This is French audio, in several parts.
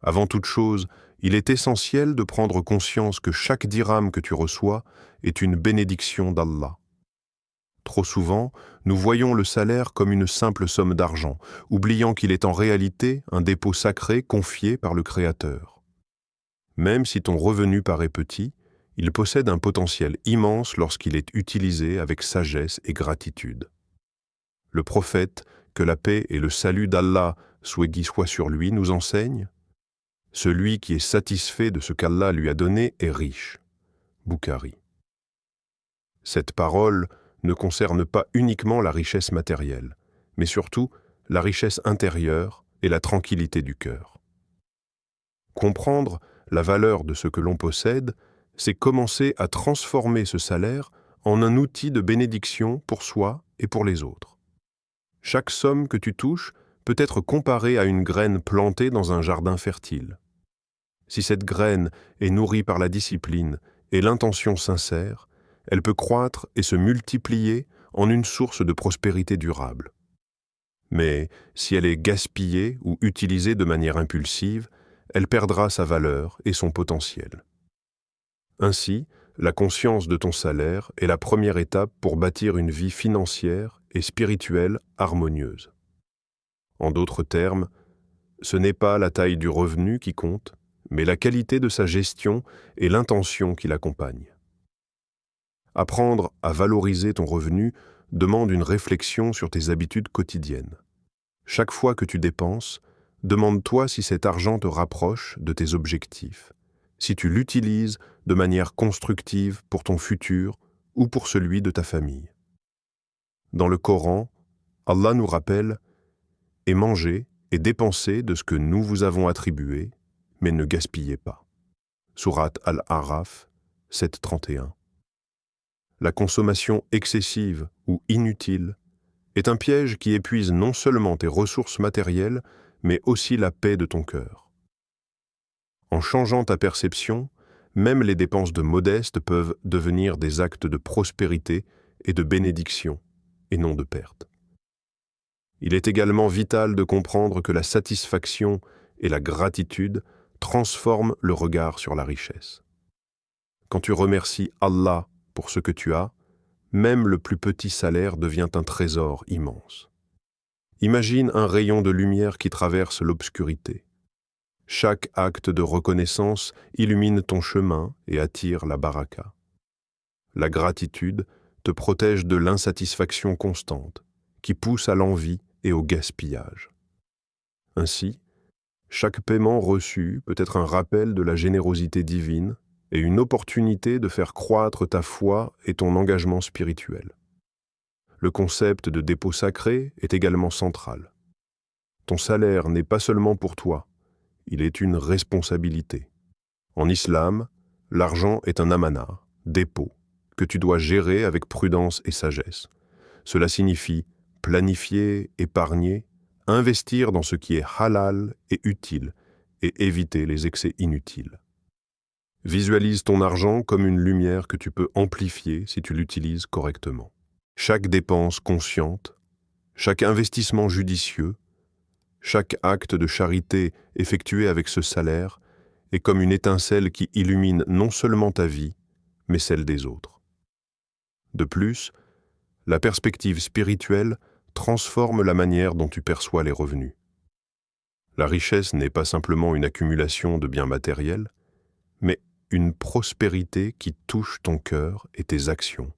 Avant toute chose, il est essentiel de prendre conscience que chaque dirham que tu reçois est une bénédiction d'Allah. Trop souvent, nous voyons le salaire comme une simple somme d'argent, oubliant qu'il est en réalité un dépôt sacré confié par le Créateur. Même si ton revenu paraît petit, il possède un potentiel immense lorsqu'il est utilisé avec sagesse et gratitude. Le prophète, que la paix et le salut d'Allah soient sur lui, nous enseigne « Celui qui est satisfait de ce qu'Allah lui a donné est riche. » Bukhari. Cette parole ne concerne pas uniquement la richesse matérielle, mais surtout la richesse intérieure et la tranquillité du cœur. Comprendre la valeur de ce que l'on possède, c'est commencer à transformer ce salaire en un outil de bénédiction pour soi et pour les autres. Chaque somme que tu touches peut être comparée à une graine plantée dans un jardin fertile. Si cette graine est nourrie par la discipline et l'intention sincère, elle peut croître et se multiplier en une source de prospérité durable. Mais si elle est gaspillée ou utilisée de manière impulsive, elle perdra sa valeur et son potentiel. Ainsi, la conscience de ton salaire est la première étape pour bâtir une vie financière et spirituelle harmonieuse. En d'autres termes, ce n'est pas la taille du revenu qui compte, mais la qualité de sa gestion et l'intention qui l'accompagne. Apprendre à valoriser ton revenu demande une réflexion sur tes habitudes quotidiennes. Chaque fois que tu dépenses, demande-toi si cet argent te rapproche de tes objectifs, si tu l'utilises de manière constructive pour ton futur ou pour celui de ta famille. Dans le Coran, Allah nous rappelle « Et mangez et dépensez de ce que nous vous avons attribué, mais ne gaspillez pas. » Sourate Al-A'raf 7:31. La consommation excessive ou inutile est un piège qui épuise non seulement tes ressources matérielles, mais aussi la paix de ton cœur. En changeant ta perception, même les dépenses de modeste peuvent devenir des actes de prospérité et de bénédiction, et non de perte. Il est également vital de comprendre que la satisfaction et la gratitude transforment le regard sur la richesse. Quand tu remercies Allah pour ce que tu as, même le plus petit salaire devient un trésor immense. Imagine un rayon de lumière qui traverse l'obscurité. Chaque acte de reconnaissance illumine ton chemin et attire la baraka. La gratitude te protège de l'insatisfaction constante, qui pousse à l'envie et au gaspillage. Ainsi, chaque paiement reçu peut être un rappel de la générosité divine et une opportunité de faire croître ta foi et ton engagement spirituel. Le concept de dépôt sacré est également central. Ton salaire n'est pas seulement pour toi, il est une responsabilité. En islam, l'argent est un amana, dépôt, que tu dois gérer avec prudence et sagesse. Cela signifie planifier, épargner, investir dans ce qui est halal et utile et éviter les excès inutiles. Visualise ton argent comme une lumière que tu peux amplifier si tu l'utilises correctement. Chaque dépense consciente, chaque investissement judicieux, chaque acte de charité effectué avec ce salaire est comme une étincelle qui illumine non seulement ta vie, mais celle des autres. De plus, la perspective spirituelle transforme la manière dont tu perçois les revenus. La richesse n'est pas simplement une accumulation de biens matériels, mais une prospérité qui touche ton cœur et tes actions.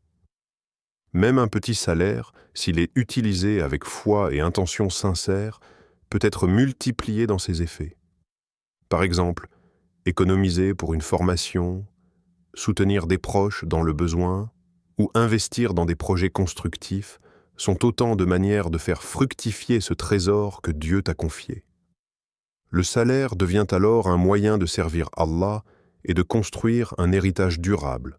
Même un petit salaire, s'il est utilisé avec foi et intention sincère, peut être multiplié dans ses effets. Par exemple, économiser pour une formation, soutenir des proches dans le besoin ou investir dans des projets constructifs sont autant de manières de faire fructifier ce trésor que Dieu t'a confié. Le salaire devient alors un moyen de servir Allah et de construire un héritage durable,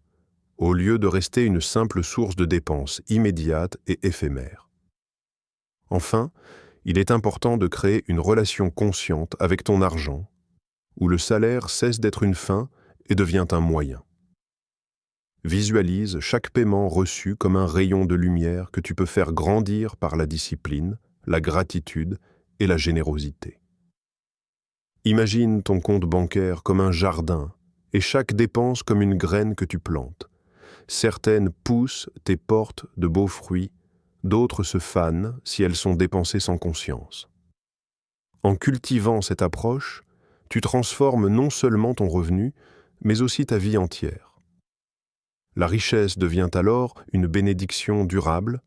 au lieu de rester une simple source de dépenses immédiate et éphémère. Enfin, il est important de créer une relation consciente avec ton argent, où le salaire cesse d'être une fin et devient un moyen. Visualise chaque paiement reçu comme un rayon de lumière que tu peux faire grandir par la discipline, la gratitude et la générosité. Imagine ton compte bancaire comme un jardin et chaque dépense comme une graine que tu plantes. Certaines poussent et portent de beaux fruits, d'autres se fanent si elles sont dépensées sans conscience. En cultivant cette approche, tu transformes non seulement ton revenu, mais aussi ta vie entière. La richesse devient alors une bénédiction durable,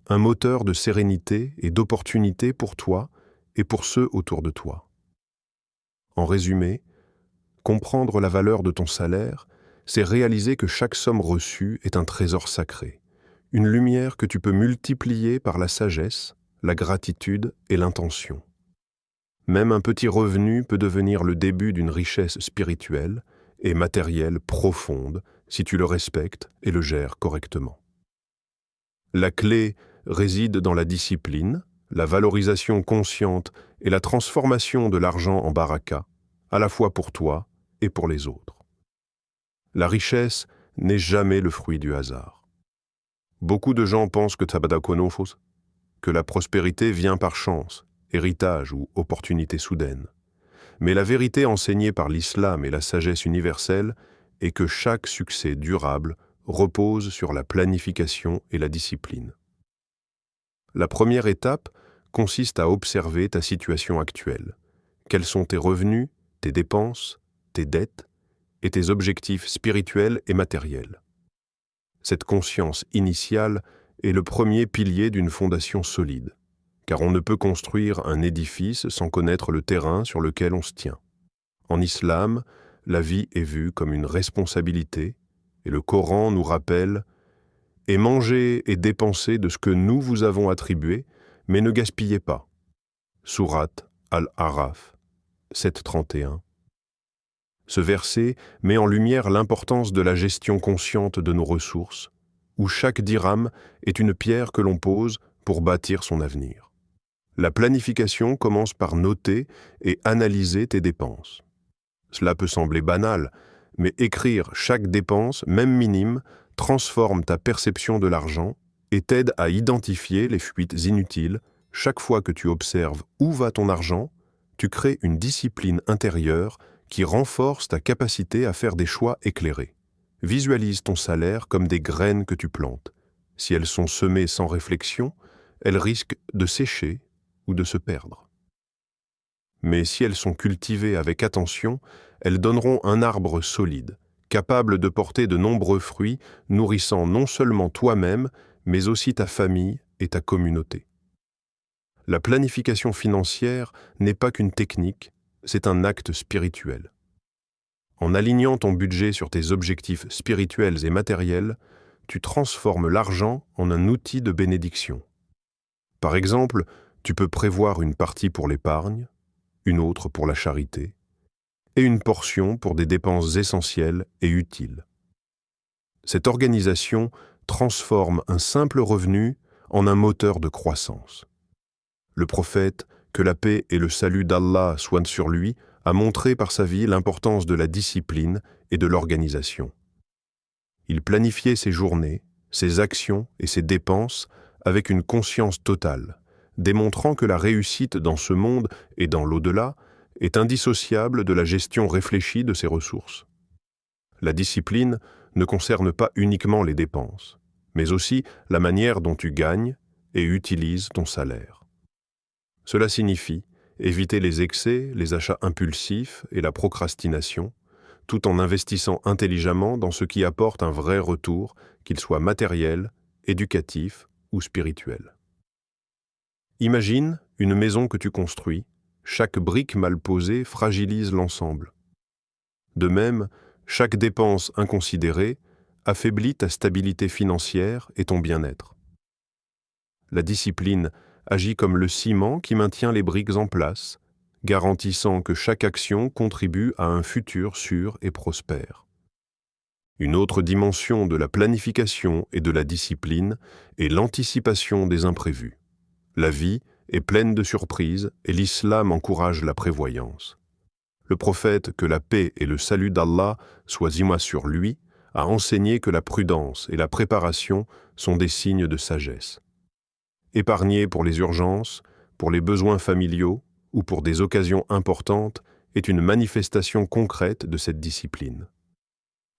un moteur de sérénité et d'opportunité pour toi et pour ceux autour de toi. En résumé, comprendre la valeur de ton salaire, c'est réaliser que chaque somme reçue est un trésor sacré, une lumière que tu peux multiplier par la sagesse, la gratitude et l'intention. Même un petit revenu peut devenir le début d'une richesse spirituelle et matérielle profonde si tu le respectes et le gères correctement. La clé réside dans la discipline, la valorisation consciente et la transformation de l'argent en baraka, à la fois pour toi et pour les autres. La richesse n'est jamais le fruit du hasard. Beaucoup de gens pensent que la prospérité vient par chance, héritage ou opportunité soudaine. Mais la vérité enseignée par l'islam et la sagesse universelle est que chaque succès durable repose sur la planification et la discipline. La première étape consiste à observer ta situation actuelle. Quels sont tes revenus, tes dépenses, tes dettes et tes objectifs spirituels et matériels. Cette conscience initiale est le premier pilier d'une fondation solide, car on ne peut construire un édifice sans connaître le terrain sur lequel on se tient. En islam, la vie est vue comme une responsabilité, et le Coran nous rappelle « Et mangez et dépensez de ce que nous vous avons attribué, mais ne gaspillez pas. » Sourate Al-Araf, 7:31. Ce verset met en lumière l'importance de la gestion consciente de nos ressources, où chaque dirham est une pierre que l'on pose pour bâtir son avenir. La planification commence par noter et analyser tes dépenses. Cela peut sembler banal, mais écrire chaque dépense, même minime, transforme ta perception de l'argent et t'aide à identifier les fuites inutiles. Chaque fois que tu observes où va ton argent, tu crées une discipline intérieure qui renforce ta capacité à faire des choix éclairés. Visualise ton salaire comme des graines que tu plantes. Si elles sont semées sans réflexion, elles risquent de sécher ou de se perdre. Mais si elles sont cultivées avec attention, elles donneront un arbre solide, capable de porter de nombreux fruits, nourrissant non seulement toi-même, mais aussi ta famille et ta communauté. La planification financière n'est pas qu'une technique, c'est un acte spirituel. En alignant ton budget sur tes objectifs spirituels et matériels, tu transformes l'argent en un outil de bénédiction. Par exemple, tu peux prévoir une partie pour l'épargne, une autre pour la charité, et une portion pour des dépenses essentielles et utiles. Cette organisation transforme un simple revenu en un moteur de croissance. Le prophète, que la paix et le salut d'Allah soient sur lui, a montré par sa vie l'importance de la discipline et de l'organisation. Il planifiait ses journées, ses actions et ses dépenses avec une conscience totale, démontrant que la réussite dans ce monde et dans l'au-delà est indissociable de la gestion réfléchie de ses ressources. La discipline ne concerne pas uniquement les dépenses, mais aussi la manière dont tu gagnes et utilises ton salaire. Cela signifie éviter les excès, les achats impulsifs et la procrastination, tout en investissant intelligemment dans ce qui apporte un vrai retour, qu'il soit matériel, éducatif ou spirituel. Imagine une maison que tu construis, chaque brique mal posée fragilise l'ensemble. De même, chaque dépense inconsidérée affaiblit ta stabilité financière et ton bien-être. La discipline agit comme le ciment qui maintient les briques en place, garantissant que chaque action contribue à un futur sûr et prospère. Une autre dimension de la planification et de la discipline est l'anticipation des imprévus. La vie est pleine de surprises et l'islam encourage la prévoyance. Le prophète, que la paix et le salut d'Allah soient sur lui, a enseigné que la prudence et la préparation sont des signes de sagesse. Épargner pour les urgences, pour les besoins familiaux ou pour des occasions importantes est une manifestation concrète de cette discipline.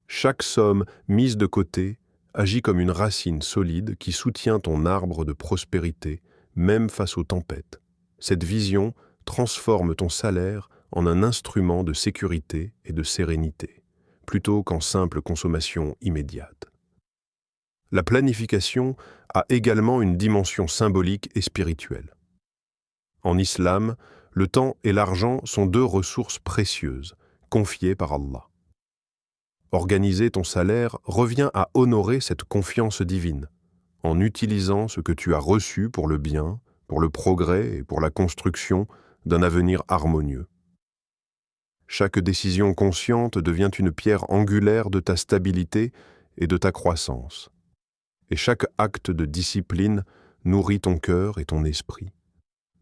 Chaque somme mise de côté agit comme une racine solide qui soutient ton arbre de prospérité, même face aux tempêtes. Cette vision transforme ton salaire en un instrument de sécurité et de sérénité, plutôt qu'en simple consommation immédiate. La planification a également une dimension symbolique et spirituelle. En islam, le temps et l'argent sont deux ressources précieuses, confiées par Allah. Organiser ton salaire revient à honorer cette confiance divine, en utilisant ce que tu as reçu pour le bien, pour le progrès et pour la construction d'un avenir harmonieux. Chaque décision consciente devient une pierre angulaire de ta stabilité et de ta croissance. Et chaque acte de discipline nourrit ton cœur et ton esprit,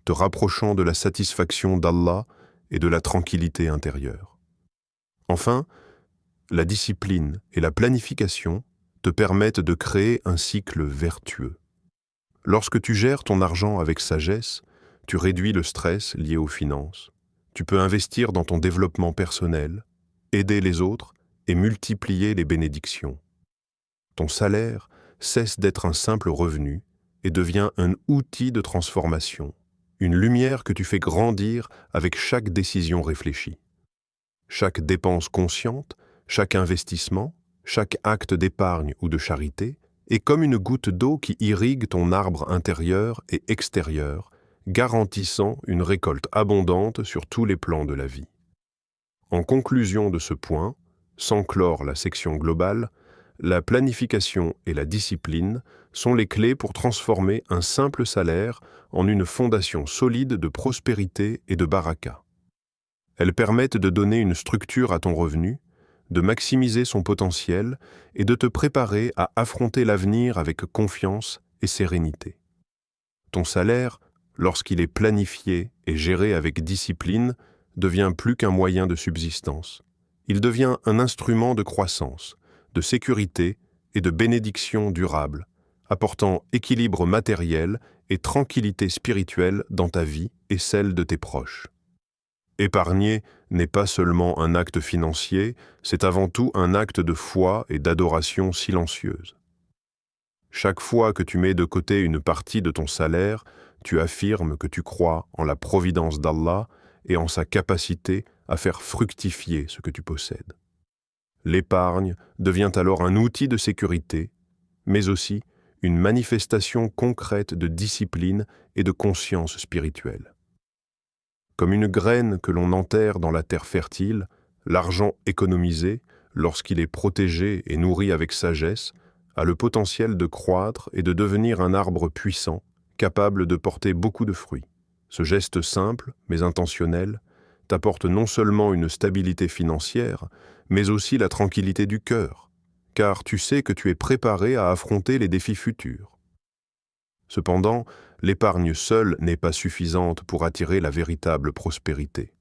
te rapprochant de la satisfaction d'Allah et de la tranquillité intérieure. Enfin, la discipline et la planification te permettent de créer un cycle vertueux. Lorsque tu gères ton argent avec sagesse, tu réduis le stress lié aux finances. Tu peux investir dans ton développement personnel, aider les autres et multiplier les bénédictions. Ton salaire cesse d'être un simple revenu et devient un outil de transformation, une lumière que tu fais grandir avec chaque décision réfléchie. Chaque dépense consciente, chaque investissement, chaque acte d'épargne ou de charité est comme une goutte d'eau qui irrigue ton arbre intérieur et extérieur, garantissant une récolte abondante sur tous les plans de la vie. En conclusion de ce point, sans clore la section globale, la planification et la discipline sont les clés pour transformer un simple salaire en une fondation solide de prospérité et de baraka. Elles permettent de donner une structure à ton revenu, de maximiser son potentiel et de te préparer à affronter l'avenir avec confiance et sérénité. Ton salaire, lorsqu'il est planifié et géré avec discipline, devient plus qu'un moyen de subsistance. Il devient un instrument de croissance, de sécurité et de bénédiction durable, apportant équilibre matériel et tranquillité spirituelle dans ta vie et celle de tes proches. Épargner n'est pas seulement un acte financier, c'est avant tout un acte de foi et d'adoration silencieuse. Chaque fois que tu mets de côté une partie de ton salaire, tu affirmes que tu crois en la providence d'Allah et en sa capacité à faire fructifier ce que tu possèdes. L'épargne devient alors un outil de sécurité, mais aussi une manifestation concrète de discipline et de conscience spirituelle. Comme une graine que l'on enterre dans la terre fertile, l'argent économisé, lorsqu'il est protégé et nourri avec sagesse, a le potentiel de croître et de devenir un arbre puissant, capable de porter beaucoup de fruits. Ce geste simple, mais intentionnel, t'apporte non seulement une stabilité financière, mais aussi la tranquillité du cœur, car tu sais que tu es préparé à affronter les défis futurs. Cependant, l'épargne seule n'est pas suffisante pour attirer la véritable prospérité.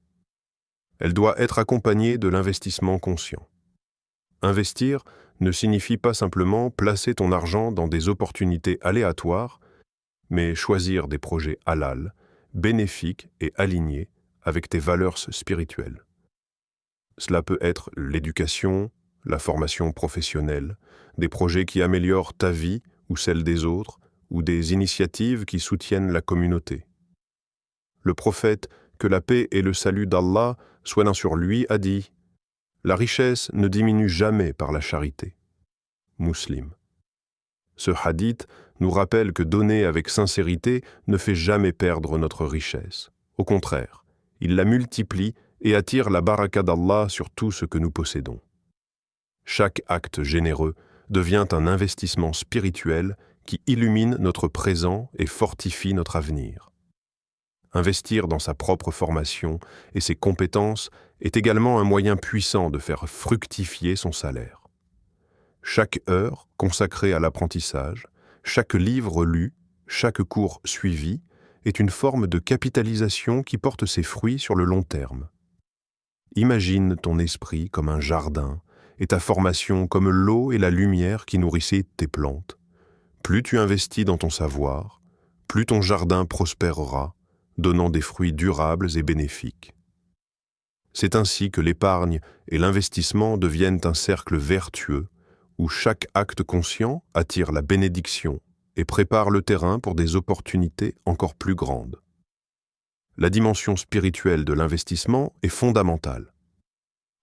Elle doit être accompagnée de l'investissement conscient. Investir ne signifie pas simplement placer ton argent dans des opportunités aléatoires, mais choisir des projets halal, bénéfiques et alignés avec tes valeurs spirituelles. Cela peut être l'éducation, la formation professionnelle, des projets qui améliorent ta vie ou celle des autres, ou des initiatives qui soutiennent la communauté. Le prophète, que la paix et le salut d'Allah soient sur lui, a dit « La richesse ne diminue jamais par la charité. » Muslim. Ce hadith nous rappelle que donner avec sincérité ne fait jamais perdre notre richesse. Au contraire, il la multiplie et attire la baraka d'Allah sur tout ce que nous possédons. Chaque acte généreux devient un investissement spirituel qui illumine notre présent et fortifie notre avenir. Investir dans sa propre formation et ses compétences est également un moyen puissant de faire fructifier son salaire. Chaque heure consacrée à l'apprentissage, chaque livre lu, chaque cours suivi est une forme de capitalisation qui porte ses fruits sur le long terme. Imagine ton esprit comme un jardin et ta formation comme l'eau et la lumière qui nourrissaient tes plantes. Plus tu investis dans ton savoir, plus ton jardin prospérera, donnant des fruits durables et bénéfiques. C'est ainsi que l'épargne et l'investissement deviennent un cercle vertueux où chaque acte conscient attire la bénédiction et prépare le terrain pour des opportunités encore plus grandes. La dimension spirituelle de l'investissement est fondamentale.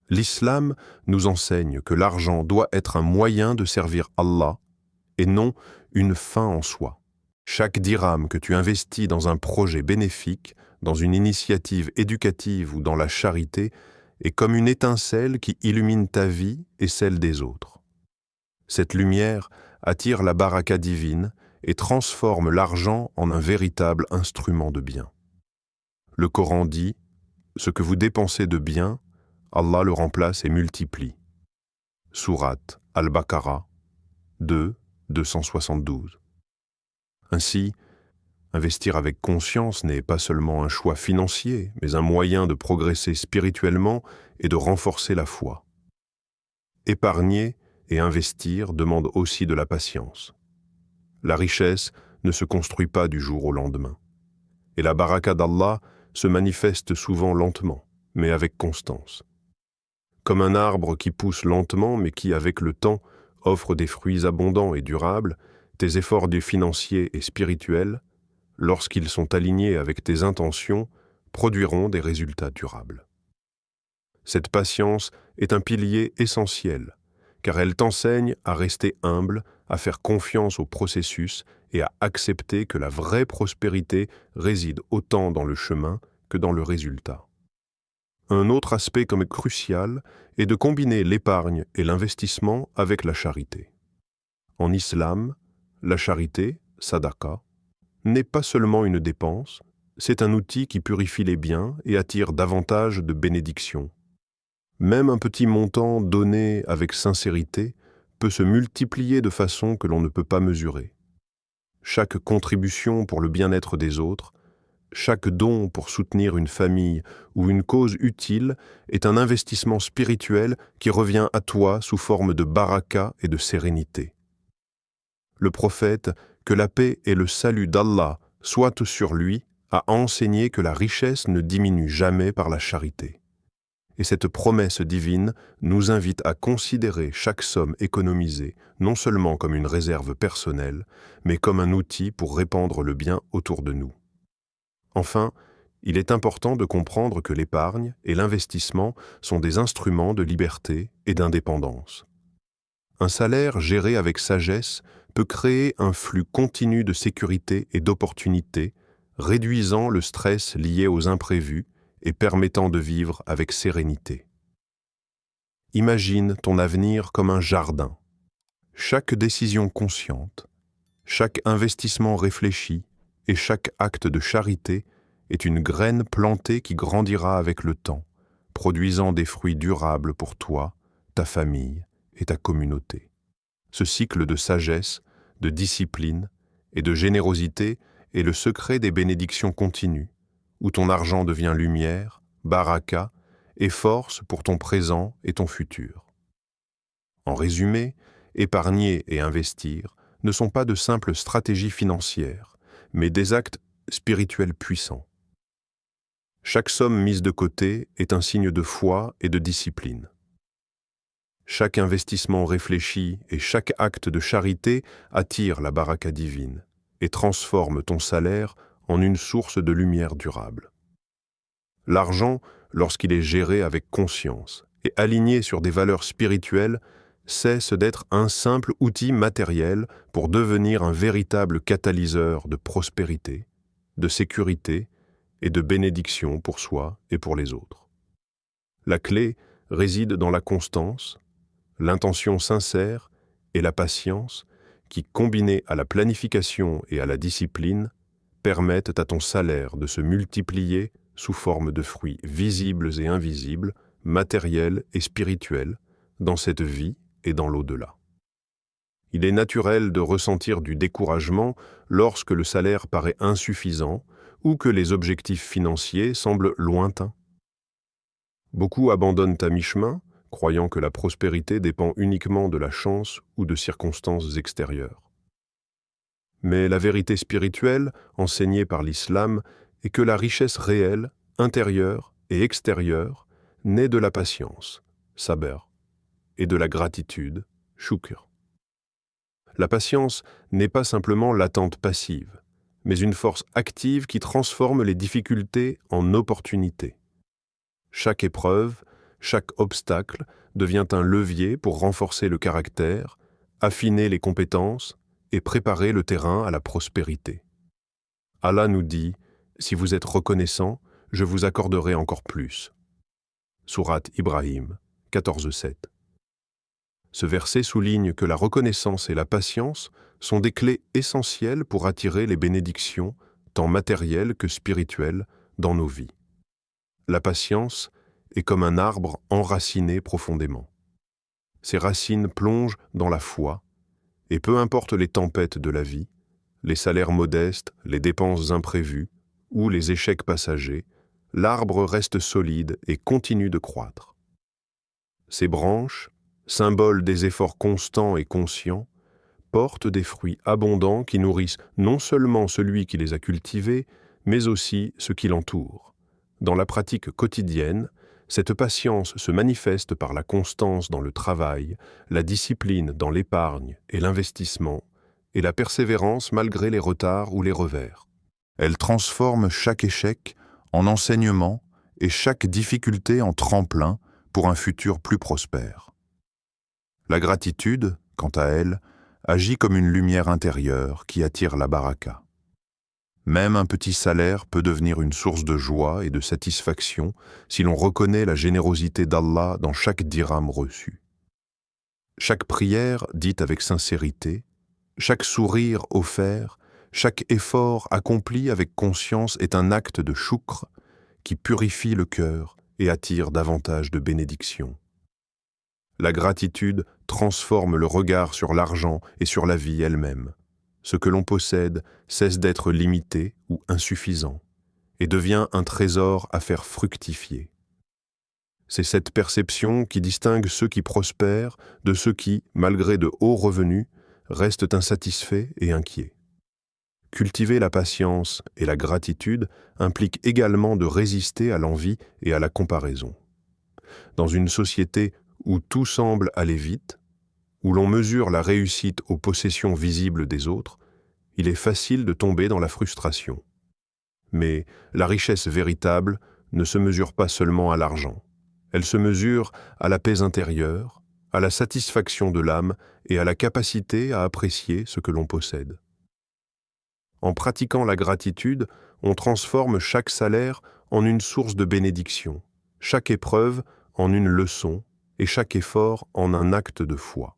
L'islam nous enseigne que l'argent doit être un moyen de servir Allah et non une fin en soi. Chaque dirham que tu investis dans un projet bénéfique, dans une initiative éducative ou dans la charité est comme une étincelle qui illumine ta vie et celle des autres. Cette lumière attire la baraka divine et transforme l'argent en un véritable instrument de bien. Le Coran dit « Ce que vous dépensez de bien, Allah le remplace et multiplie. » Sourate Al-Baqarah 2, 272. Ainsi, investir avec conscience n'est pas seulement un choix financier, mais un moyen de progresser spirituellement et de renforcer la foi. Épargner et investir demandent aussi de la patience. La richesse ne se construit pas du jour au lendemain. Et la baraka d'Allah se manifeste souvent lentement, mais avec constance. Comme un arbre qui pousse lentement, mais qui, avec le temps, offre des fruits abondants et durables, tes efforts financiers et spirituels, lorsqu'ils sont alignés avec tes intentions, produiront des résultats durables. Cette patience est un pilier essentiel, car elle t'enseigne à rester humble, à faire confiance au processus et à accepter que la vraie prospérité réside autant dans le chemin que dans le résultat. Un autre aspect comme crucial est de combiner l'épargne et l'investissement avec la charité. En islam, la charité, sadaqa, n'est pas seulement une dépense, c'est un outil qui purifie les biens et attire davantage de bénédictions. Même un petit montant donné avec sincérité peut se multiplier de façon que l'on ne peut pas mesurer. Chaque contribution pour le bien-être des autres, chaque don pour soutenir une famille ou une cause utile est un investissement spirituel qui revient à toi sous forme de baraka et de sérénité. Le prophète, que la paix et le salut d'Allah soient sur lui, a enseigné que la richesse ne diminue jamais par la charité. Et cette promesse divine nous invite à considérer chaque somme économisée non seulement comme une réserve personnelle, mais comme un outil pour répandre le bien autour de nous. Enfin, il est important de comprendre que l'épargne et l'investissement sont des instruments de liberté et d'indépendance. Un salaire géré avec sagesse peut créer un flux continu de sécurité et d'opportunités, réduisant le stress lié aux imprévus et permettant de vivre avec sérénité. Imagine ton avenir comme un jardin. Chaque décision consciente, chaque investissement réfléchi et chaque acte de charité est une graine plantée qui grandira avec le temps, produisant des fruits durables pour toi, ta famille et ta communauté. Ce cycle de sagesse, de discipline et de générosité est le secret des bénédictions continues, où ton argent devient lumière, baraka et force pour ton présent et ton futur. En résumé, épargner et investir ne sont pas de simples stratégies financières, mais des actes spirituels puissants. Chaque somme mise de côté est un signe de foi et de discipline. Chaque investissement réfléchi et chaque acte de charité attire la baraka divine et transforme ton salaire en une source de lumière durable. L'argent, lorsqu'il est géré avec conscience et aligné sur des valeurs spirituelles, cesse d'être un simple outil matériel pour devenir un véritable catalyseur de prospérité, de sécurité et de bénédiction pour soi et pour les autres. La clé réside dans la constance, l'intention sincère et la patience qui, combinées à la planification et à la discipline, permettent à ton salaire de se multiplier sous forme de fruits visibles et invisibles, matériels et spirituels, dans cette vie et dans l'au-delà. Il est naturel de ressentir du découragement lorsque le salaire paraît insuffisant ou que les objectifs financiers semblent lointains. Beaucoup abandonnent à mi-chemin, croyant que la prospérité dépend uniquement de la chance ou de circonstances extérieures. Mais la vérité spirituelle, enseignée par l'islam, est que la richesse réelle, intérieure et extérieure, naît de la patience, sabr, et de la gratitude, shukr. La patience n'est pas simplement l'attente passive, mais une force active qui transforme les difficultés en opportunités. Chaque épreuve, chaque obstacle devient un levier pour renforcer le caractère, affiner les compétences et préparer le terrain à la prospérité. Allah nous dit, si vous êtes reconnaissant, je vous accorderai encore plus. Sourate Ibrahim 14:7. Ce verset souligne que la reconnaissance et la patience sont des clés essentielles pour attirer les bénédictions, tant matérielles que spirituelles, dans nos vies. La patience est comme un arbre enraciné profondément. Ses racines plongent dans la foi, et peu importe les tempêtes de la vie, les salaires modestes, les dépenses imprévues ou les échecs passagers, l'arbre reste solide et continue de croître. Ses branches, symboles des efforts constants et conscients, portent des fruits abondants qui nourrissent non seulement celui qui les a cultivés, mais aussi ceux qui l'entourent. Dans la pratique quotidienne, cette patience se manifeste par la constance dans le travail, la discipline dans l'épargne et l'investissement, et la persévérance malgré les retards ou les revers. Elle transforme chaque échec en enseignement et chaque difficulté en tremplin pour un futur plus prospère. La gratitude, quant à elle, agit comme une lumière intérieure qui attire la baraka. Même un petit salaire peut devenir une source de joie et de satisfaction si l'on reconnaît la générosité d'Allah dans chaque dirham reçu. Chaque prière dite avec sincérité, chaque sourire offert, chaque effort accompli avec conscience est un acte de shukr qui purifie le cœur et attire davantage de bénédictions. La gratitude transforme le regard sur l'argent et sur la vie elle-même. Ce que l'on possède cesse d'être limité ou insuffisant et devient un trésor à faire fructifier. C'est cette perception qui distingue ceux qui prospèrent de ceux qui, malgré de hauts revenus, restent insatisfaits et inquiets. Cultiver la patience et la gratitude implique également de résister à l'envie et à la comparaison. Dans une société où tout semble aller vite, où l'on mesure la réussite aux possessions visibles des autres, il est facile de tomber dans la frustration. Mais la richesse véritable ne se mesure pas seulement à l'argent. Elle se mesure à la paix intérieure, à la satisfaction de l'âme et à la capacité à apprécier ce que l'on possède. En pratiquant la gratitude, on transforme chaque salaire en une source de bénédiction, chaque épreuve en une leçon et chaque effort en un acte de foi.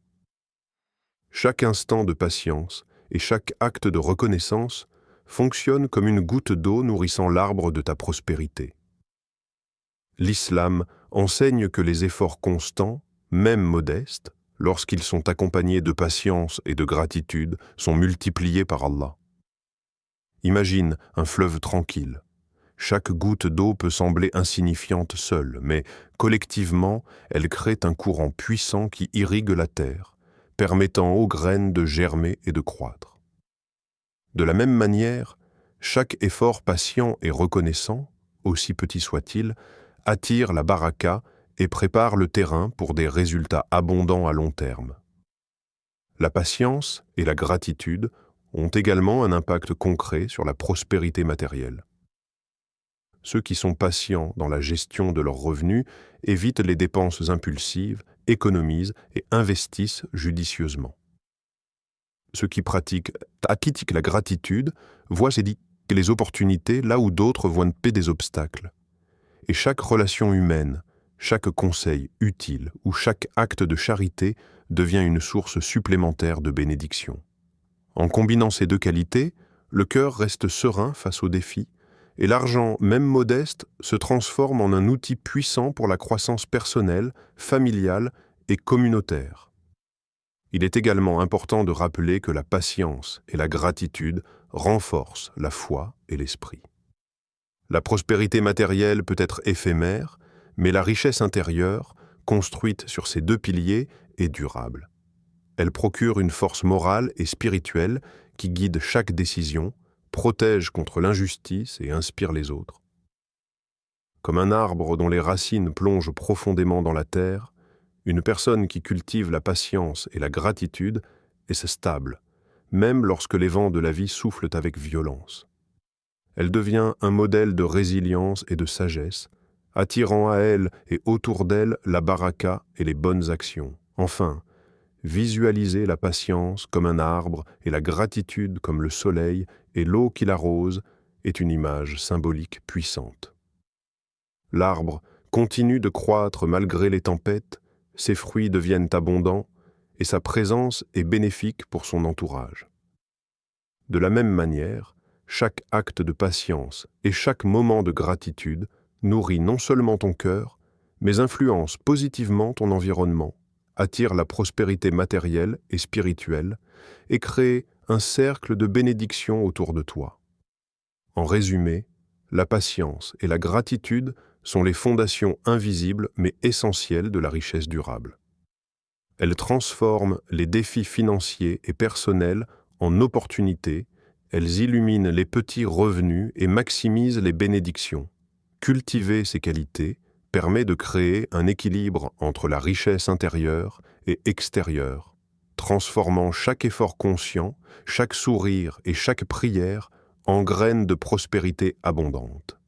Chaque instant de patience et chaque acte de reconnaissance fonctionne comme une goutte d'eau nourrissant l'arbre de ta prospérité. L'islam enseigne que les efforts constants, même modestes, lorsqu'ils sont accompagnés de patience et de gratitude, sont multipliés par Allah. Imagine un fleuve tranquille. Chaque goutte d'eau peut sembler insignifiante seule, mais collectivement, elle crée un courant puissant qui irrigue la terre, permettant aux graines de germer et de croître. De la même manière, chaque effort patient et reconnaissant, aussi petit soit-il, attire la baraka et prépare le terrain pour des résultats abondants à long terme. La patience et la gratitude ont également un impact concret sur la prospérité matérielle. Ceux qui sont patients dans la gestion de leurs revenus évitent les dépenses impulsives, économisent et investissent judicieusement. Ceux qui pratiquent la gratitude voient les opportunités là où d'autres voient des obstacles. Et chaque relation humaine, chaque conseil utile ou chaque acte de charité devient une source supplémentaire de bénédiction. En combinant ces deux qualités, le cœur reste serein face aux défis et l'argent, même modeste, se transforme en un outil puissant pour la croissance personnelle, familiale et communautaire. Il est également important de rappeler que la patience et la gratitude renforcent la foi et l'esprit. La prospérité matérielle peut être éphémère, mais la richesse intérieure, construite sur ces deux piliers, est durable. Elle procure une force morale et spirituelle qui guide chaque décision, protège contre l'injustice et inspire les autres. Comme un arbre dont les racines plongent profondément dans la terre, une personne qui cultive la patience et la gratitude est stable, même lorsque les vents de la vie soufflent avec violence. Elle devient un modèle de résilience et de sagesse, attirant à elle et autour d'elle la baraka et les bonnes actions. Enfin, visualiser la patience comme un arbre et la gratitude comme le soleil et l'eau qui l'arrose est une image symbolique puissante. L'arbre continue de croître malgré les tempêtes, ses fruits deviennent abondants et sa présence est bénéfique pour son entourage. De la même manière, chaque acte de patience et chaque moment de gratitude nourrit non seulement ton cœur, mais influence positivement ton environnement, attire la prospérité matérielle et spirituelle et crée un cercle de bénédiction autour de toi. En résumé, la patience et la gratitude sont les fondations invisibles mais essentielles de la richesse durable. Elles transforment les défis financiers et personnels en opportunités, elles illuminent les petits revenus et maximisent les bénédictions. Cultiver ces qualités permet de créer un équilibre entre la richesse intérieure et extérieure, transformant chaque effort conscient, chaque sourire et chaque prière en graines de prospérité abondante.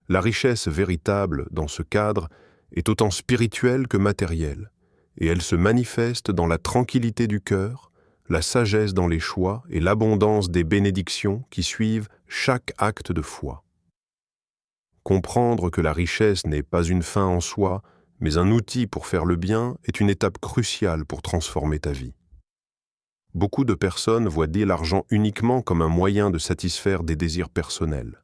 La richesse véritable, dans ce cadre, est autant spirituelle que matérielle, et elle se manifeste dans la tranquillité du cœur, la sagesse dans les choix et l'abondance des bénédictions qui suivent chaque acte de foi. Comprendre que la richesse n'est pas une fin en soi, mais un outil pour faire le bien est une étape cruciale pour transformer ta vie. Beaucoup de personnes voient l'argent uniquement comme un moyen de satisfaire des désirs personnels.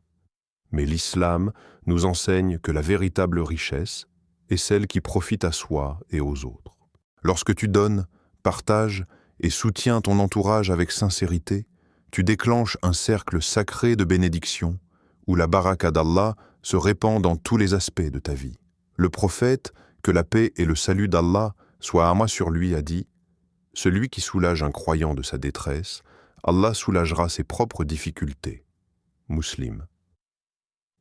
Mais l'islam nous enseigne que la véritable richesse est celle qui profite à soi et aux autres. Lorsque tu donnes, partages et soutiens ton entourage avec sincérité, tu déclenches un cercle sacré de bénédictions où la baraka d'Allah se répand dans tous les aspects de ta vie. Le prophète, que la paix et le salut d'Allah soient à moi sur lui, a dit « Celui qui soulage un croyant de sa détresse, Allah soulagera ses propres difficultés. » Muslim.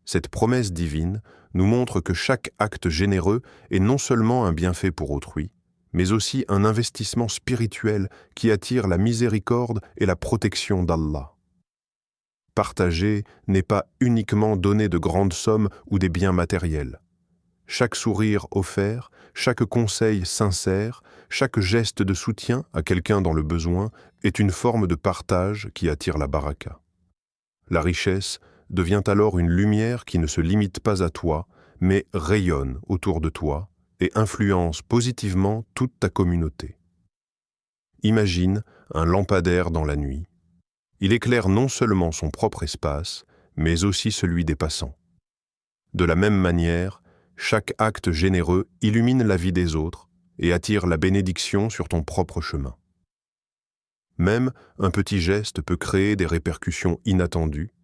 Cette promesse divine nous montre que chaque acte généreux est non seulement un bienfait pour autrui, mais aussi un investissement spirituel qui attire la miséricorde et la protection d'Allah. Partager n'est pas uniquement donner de grandes sommes ou des biens matériels. Chaque sourire offert, chaque conseil sincère, chaque geste de soutien à quelqu'un dans le besoin est une forme de partage qui attire la baraka. La richesse devient alors une lumière qui ne se limite pas à toi, mais rayonne autour de toi et influence positivement toute ta communauté. Imagine un lampadaire dans la nuit. Il éclaire non seulement son propre espace, mais aussi celui des passants. De la même manière, chaque acte généreux illumine la vie des autres et attire la bénédiction sur ton propre chemin. Même un petit geste peut créer des répercussions inattendues,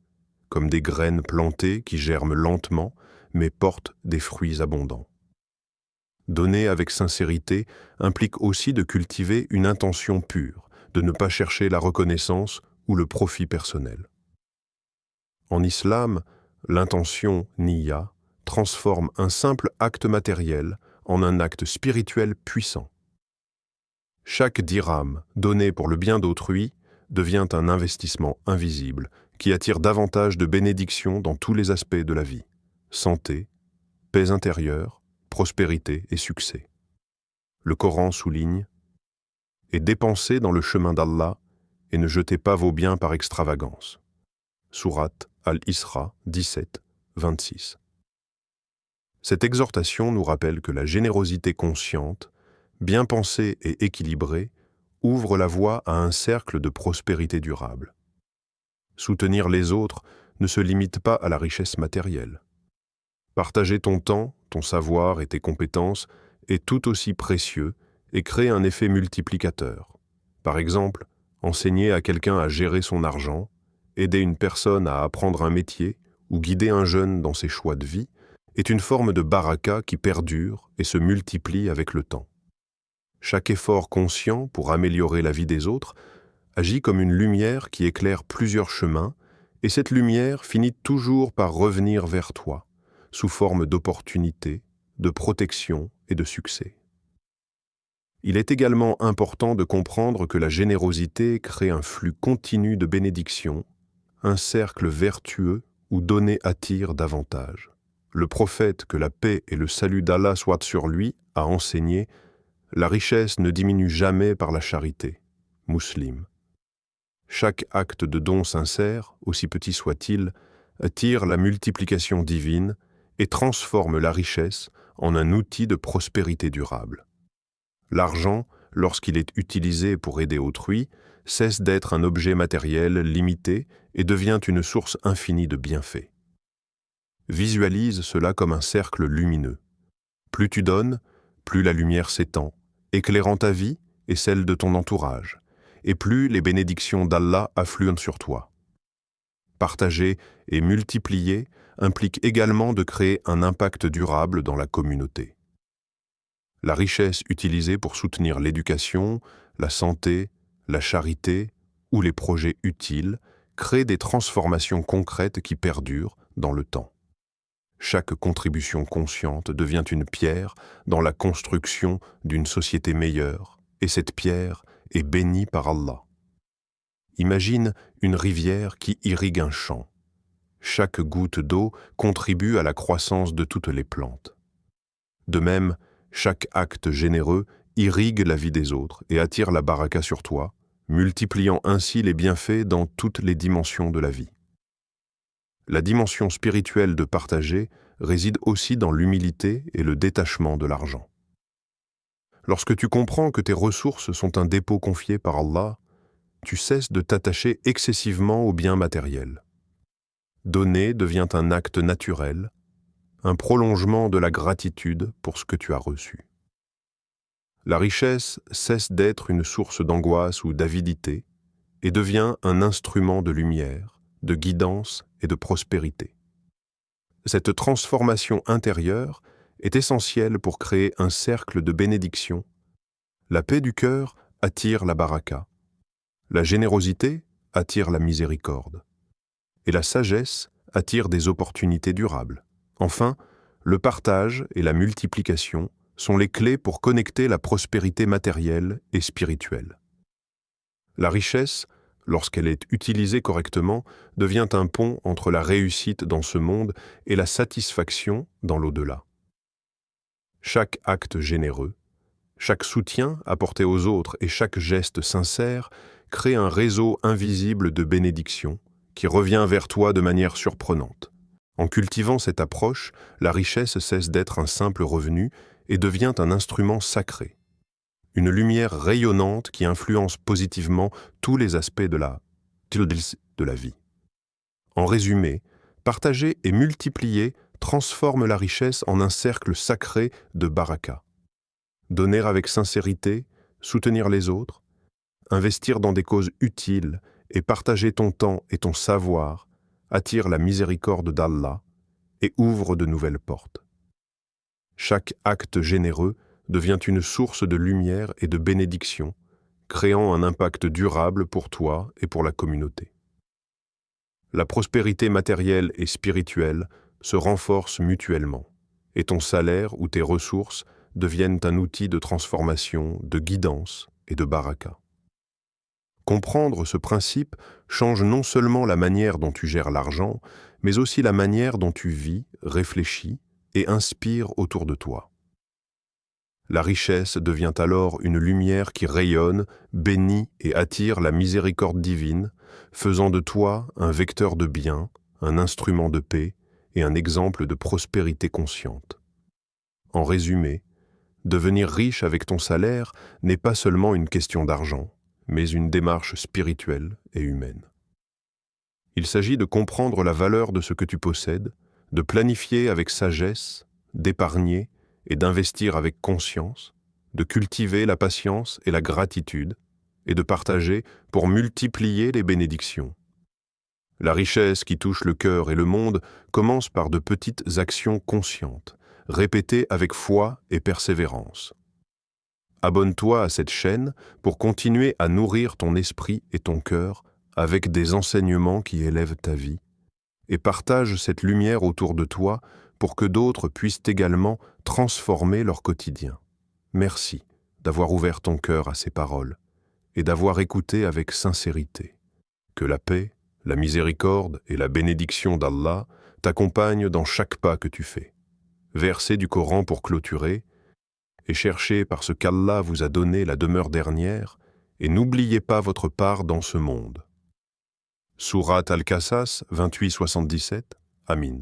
comme des graines plantées qui germent lentement, mais portent des fruits abondants. Donner avec sincérité implique aussi de cultiver une intention pure, de ne pas chercher la reconnaissance ou le profit personnel. En islam, l'intention niya transforme un simple acte matériel en un acte spirituel puissant. Chaque dirham donné pour le bien d'autrui devient un investissement invisible qui attire davantage de bénédictions dans tous les aspects de la vie: santé, paix intérieure, prospérité et succès. Le Coran souligne « Et dépensez dans le chemin d'Allah et ne jetez pas vos biens par extravagance. » Sourate Al-Isra 17, 26. Cette exhortation nous rappelle que la générosité consciente, bien pensée et équilibrée, ouvre la voie à un cercle de prospérité durable. Soutenir les autres ne se limite pas à la richesse matérielle. Partager ton temps, ton savoir et tes compétences est tout aussi précieux et crée un effet multiplicateur. Par exemple, enseigner à quelqu'un à gérer son argent, aider une personne à apprendre un métier ou guider un jeune dans ses choix de vie est une forme de baraka qui perdure et se multiplie avec le temps. Chaque effort conscient pour améliorer la vie des autres agit comme une lumière qui éclaire plusieurs chemins, et cette lumière finit toujours par revenir vers toi, sous forme d'opportunités, de protection et de succès. Il est également important de comprendre que la générosité crée un flux continu de bénédictions, un cercle vertueux où donner attire davantage. Le prophète, que la paix et le salut d'Allah soient sur lui, a enseigné « La richesse ne diminue jamais par la charité ». Muslim. Chaque acte de don sincère, aussi petit soit-il, attire la multiplication divine et transforme la richesse en un outil de prospérité durable. L'argent, lorsqu'il est utilisé pour aider autrui, cesse d'être un objet matériel limité et devient une source infinie de bienfaits. Visualise cela comme un cercle lumineux. Plus tu donnes, plus la lumière s'étend, éclairant ta vie et celle de ton entourage, et plus les bénédictions d'Allah affluent sur toi. Partager et multiplier implique également de créer un impact durable dans la communauté. La richesse utilisée pour soutenir l'éducation, la santé, la charité ou les projets utiles crée des transformations concrètes qui perdurent dans le temps. Chaque contribution consciente devient une pierre dans la construction d'une société meilleure, et cette pierre est bénie par Allah. Imagine une rivière qui irrigue un champ. Chaque goutte d'eau contribue à la croissance de toutes les plantes. De même, chaque acte généreux irrigue la vie des autres et attire la baraka sur toi, multipliant ainsi les bienfaits dans toutes les dimensions de la vie. La dimension spirituelle de partager réside aussi dans l'humilité et le détachement de l'argent. Lorsque tu comprends que tes ressources sont un dépôt confié par Allah, tu cesses de t'attacher excessivement aux biens matériels. Donner devient un acte naturel, un prolongement de la gratitude pour ce que tu as reçu. La richesse cesse d'être une source d'angoisse ou d'avidité et devient un instrument de lumière, de guidance et de prospérité. Cette transformation intérieure est essentielle pour créer un cercle de bénédiction. La paix du cœur attire la baraka, la générosité attire la miséricorde, et la sagesse attire des opportunités durables. Enfin, le partage et la multiplication sont les clés pour connecter la prospérité matérielle et spirituelle. La richesse, lorsqu'elle est utilisée correctement, devient un pont entre la réussite dans ce monde et la satisfaction dans l'au-delà. Chaque acte généreux, chaque soutien apporté aux autres et chaque geste sincère crée un réseau invisible de bénédictions qui revient vers toi de manière surprenante. En cultivant cette approche, la richesse cesse d'être un simple revenu et devient un instrument sacré, une lumière rayonnante qui influence positivement tous les aspects de la vie. En résumé, partager et multiplier transforme la richesse en un cercle sacré de baraka. Donner avec sincérité, soutenir les autres, investir dans des causes utiles et partager ton temps et ton savoir attire la miséricorde d'Allah et ouvre de nouvelles portes. Chaque acte généreux devient une source de lumière et de bénédiction, créant un impact durable pour toi et pour la communauté. La prospérité matérielle et spirituelle se renforcent mutuellement, et ton salaire ou tes ressources deviennent un outil de transformation, de guidance et de baraka. Comprendre ce principe change non seulement la manière dont tu gères l'argent, mais aussi la manière dont tu vis, réfléchis et inspires autour de toi. La richesse devient alors une lumière qui rayonne, bénit et attire la miséricorde divine, faisant de toi un vecteur de bien, un instrument de paix et un exemple de prospérité consciente. En résumé, devenir riche avec ton salaire n'est pas seulement une question d'argent, mais une démarche spirituelle et humaine. Il s'agit de comprendre la valeur de ce que tu possèdes, de planifier avec sagesse, d'épargner et d'investir avec conscience, de cultiver la patience et la gratitude, et de partager pour multiplier les bénédictions. La richesse qui touche le cœur et le monde commence par de petites actions conscientes, répétées avec foi et persévérance. Abonne-toi à cette chaîne pour continuer à nourrir ton esprit et ton cœur avec des enseignements qui élèvent ta vie, et partage cette lumière autour de toi pour que d'autres puissent également transformer leur quotidien. Merci d'avoir ouvert ton cœur à ces paroles et d'avoir écouté avec sincérité. Que la paix, la miséricorde et la bénédiction d'Allah t'accompagnent dans chaque pas que tu fais. Versez du Coran pour clôturer et cherchez parce qu'Allah vous a donné la demeure dernière et n'oubliez pas votre part dans ce monde. Sourate Al-Qasas 28-77, Amin.